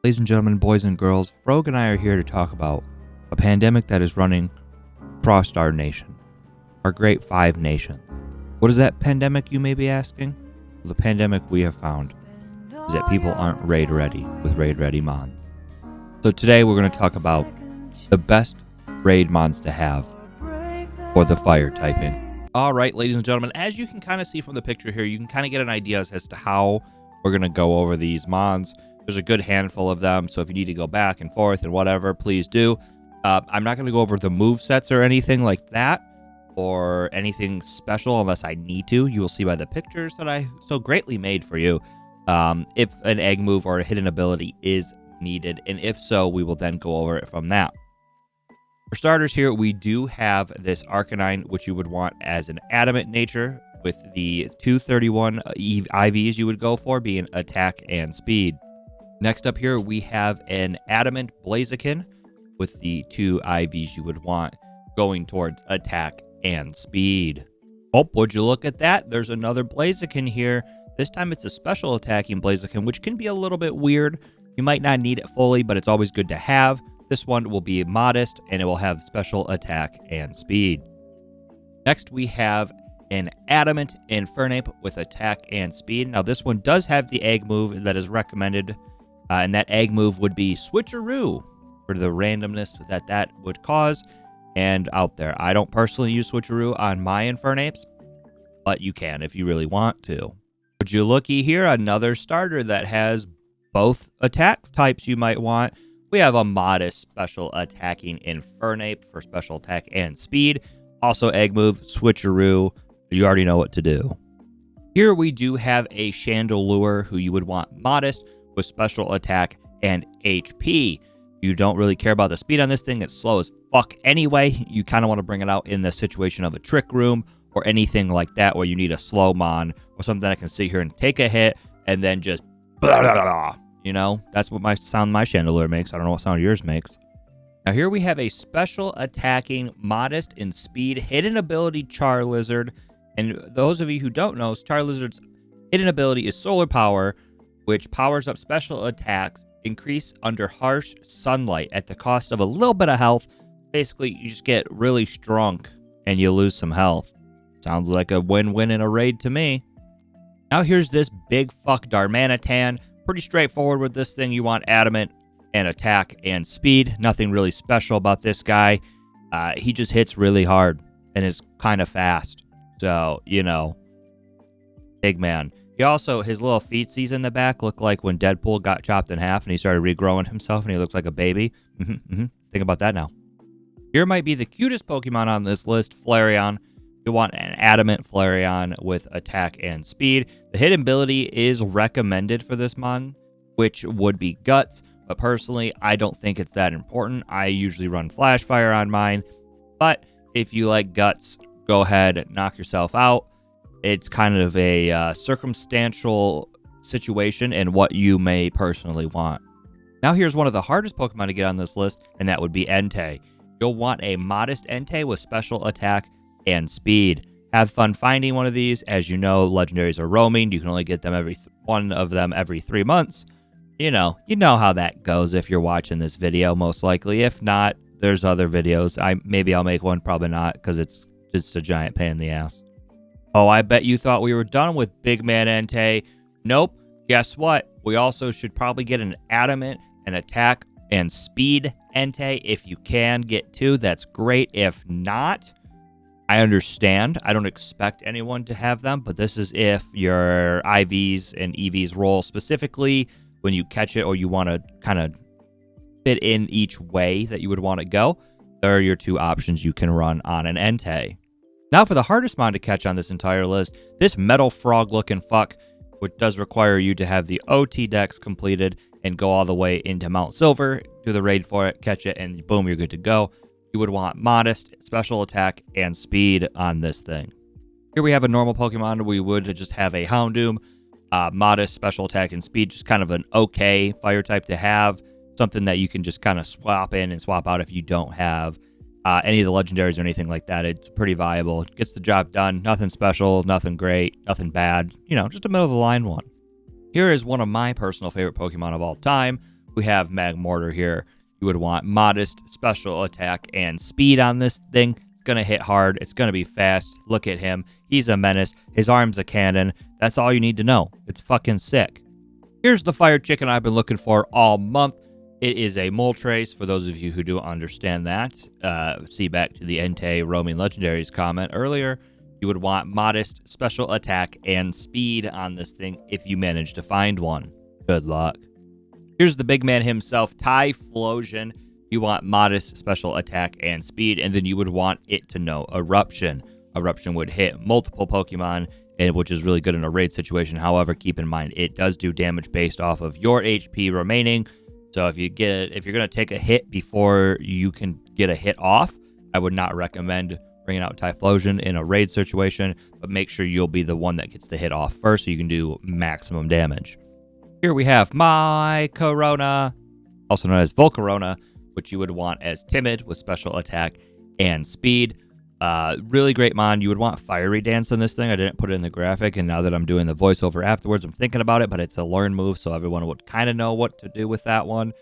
Ladies and gentlemen, boys and girls, Frog and I are here to talk about a pandemic that is running across our nation, our great 5 nations. What is that pandemic, you may be asking? Well, the pandemic we have found is that people aren't raid ready with raid ready mons. So today we're going to talk about the best raid mons to have for the fire typing. All right, ladies and gentlemen, as you can kind of see from the picture here, you can kind of get an idea as to how we're going to go over these mons. There's a good handful of them, so if you need to go back and forth and whatever, please do. I'm not going to go over the move sets or anything like that, or anything special unless I need to. You will see by the pictures that I so greatly made for you if an egg move or a hidden ability is needed, and if so, we will then go over it from that. For starters here, we do have this Arcanine, which you would want as an adamant nature, with the 231 IVs you would go for being attack and speed. Next up here, we have an adamant Blaziken with the 2 IVs you would want going towards attack and speed. Oh, would you look at that? There's another Blaziken here. This time it's a special attacking Blaziken, which can be a little bit weird. You might not need it fully, but it's always good to have. This one will be modest, and it will have special attack and speed. Next, we have an adamant Infernape with attack and speed. Now, this one does have the egg move that is recommended, and that egg move would be Switcheroo for the randomness that would cause. And out there, I don't personally use Switcheroo on my Infernapes, but you can if you really want to. Would you looky here, another starter that has both attack types you might want. We have a modest special attacking Infernape for special attack and speed. Also egg move, Switcheroo. You already know what to do. Here we do have a Chandelure who you would want modest with special attack and HP. You don't really care about the speed on this thing. It's slow as fuck anyway. You kind of want to bring it out in the situation of a trick room or anything like that where you need a slow mon or something that can sit here and take a hit and then just blah, blah, blah. You know, that's what my Chandelure makes. I don't know what sound yours makes. Now here we have a special attacking modest in speed hidden ability Charlizard. And those of you who don't know, Charlizard's hidden ability is Solar Power, which powers up special attacks increase under harsh sunlight at the cost of a little bit of health. Basically, you just get really strong and you lose some health. Sounds like a win-win in a raid to me. Now here's this big fuck Darmanitan. Pretty straightforward with this thing. You want adamant and attack and speed. Nothing really special about this guy. He just hits really hard and is kind of fast. So, you know, big man. He also, his little feetsies in the back look like when Deadpool got chopped in half and he started regrowing himself and he looked like a baby. Think about that now. Here might be the cutest Pokemon on this list, Flareon. You want an adamant Flareon with attack and speed. The hidden ability is recommended for this mon, which would be Guts. But personally, I don't think it's that important. I usually run Flash Fire on mine. But if you like Guts, go ahead and knock yourself out. It's kind of a circumstantial situation and what you may personally want. Now here's one of the hardest Pokemon to get on this list, and that would be Entei. You'll want a modest Entei with special attack and speed. Have fun finding one of these. As you know, legendaries are roaming. You can only get them one of them every 3 months. You know how that goes if you're watching this video, most likely. If not, there's other videos. Maybe I'll make one, probably not, because it's just a giant pain in the ass. Oh, I bet you thought we were done with Big Man Entei. Nope. Guess what? We also should probably get an adamant, an attack, and speed Entei. If you can get 2, that's great. If not, I understand. I don't expect anyone to have them, but this is if your IVs and EVs roll specifically when you catch it or you want to kind of fit in each way that you would want to go. There are your 2 options you can run on an Entei. Now for the hardest mon to catch on this entire list, this metal frog looking fuck, which does require you to have the OT Dex completed and go all the way into Mount Silver, do the raid for it, catch it, and boom, you're good to go. You would want modest, special attack, and speed on this thing. Here we have a normal Pokemon. We would just have a Houndoom, modest, special attack, and speed, just kind of an okay fire type to have. Something that you can just kind of swap in and swap out if you don't have any of the legendaries or anything like that. It's pretty viable. It gets the job done. Nothing special, nothing great, nothing bad. You know, just a middle-of-the-line one. Here is one of my personal favorite Pokemon of all time. We have Magmortar here. You would want modest special attack and speed on this thing. It's going to hit hard. It's going to be fast. Look at him. He's a menace. His arm's a cannon. That's all you need to know. It's fucking sick. Here's the fire chicken I've been looking for all month. It is a Moltres, for those of you who do understand that. See back to the Entei Roaming Legendaries comment earlier. You would want modest special attack and speed on this thing if you manage to find one. Good luck. Here's the big man himself, Typhlosion. You want modest special attack and speed, and then you would want it to know Eruption. Eruption would hit multiple Pokemon, which is really good in a raid situation. However, keep in mind, it does do damage based off of your HP remaining. So if you're going to take a hit before you can get a hit off, I would not recommend bringing out Typhlosion in a raid situation, but make sure you'll be the one that gets the hit off first so you can do maximum damage. Here we have my Corona, also known as Volcarona, which you would want as timid with special attack and speed. Really great mon. You would want Fiery Dance on this thing. I didn't put it in the graphic, and now that I'm doing the voiceover afterwards, I'm thinking about it, but it's a learn move, so everyone would kind of know what to do with that one.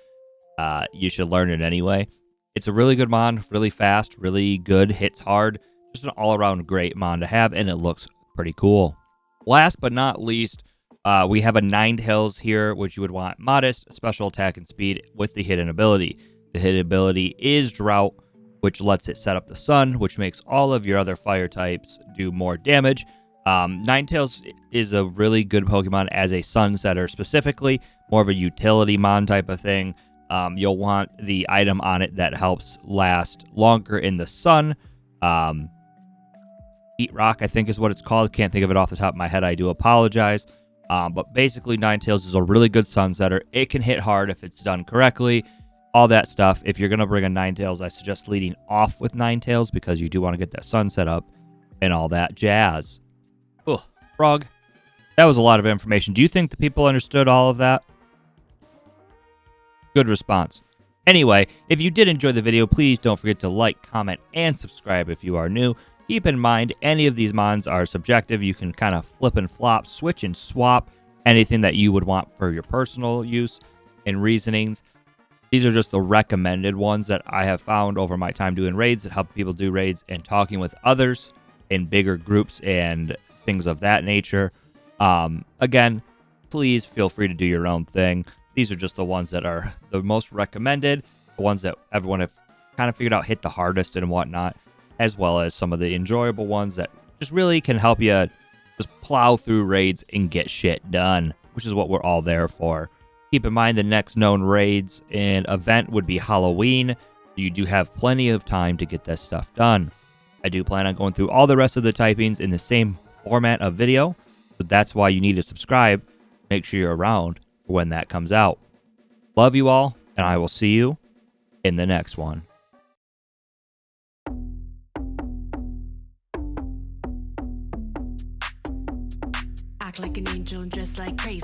You should learn it anyway. It's a really good mon, really fast, really good, hits hard. Just an all-around great mon to have, and it looks pretty cool. Last but not least, we have a Ninetales here, which you would want modest, special attack, and speed with the hidden ability. The hidden ability is Drought, which lets it set up the sun, which makes all of your other fire types do more damage. Ninetales is a really good Pokemon as a sun setter specifically, more of a utility mon type of thing. You'll want the item on it that helps last longer in the sun. Heat Rock, I think is what it's called. Can't think of it off the top of my head. I do apologize. But basically, Ninetales is a really good sun setter. It can hit hard if it's done correctly. All that stuff. If you're going to bring a Ninetales, I suggest leading off with Ninetales because you do want to get that sun set up and all that jazz. Ugh, frog. That was a lot of information. Do you think the people understood all of that? Good response. Anyway, if you did enjoy the video, please don't forget to like, comment, and subscribe if you are new. Keep in mind, any of these mons are subjective. You can kind of flip and flop, switch and swap anything that you would want for your personal use and reasonings. These are just the recommended ones that I have found over my time doing raids that help people do raids and talking with others in bigger groups and things of that nature. Again, please feel free to do your own thing. These are just the ones that are the most recommended, the ones that everyone have kind of figured out hit the hardest and whatnot, as well as some of the enjoyable ones that just really can help you just plow through raids and get shit done, which is what we're all there for. Keep in mind the next known raids and event would be Halloween. You do have plenty of time to get this stuff done. I do plan on going through all the rest of the typings in the same format of video, so that's why you need to subscribe. Make sure you're around for when that comes out. Love you all, and I will see you in the next one. Act like an angel and dress like crazy.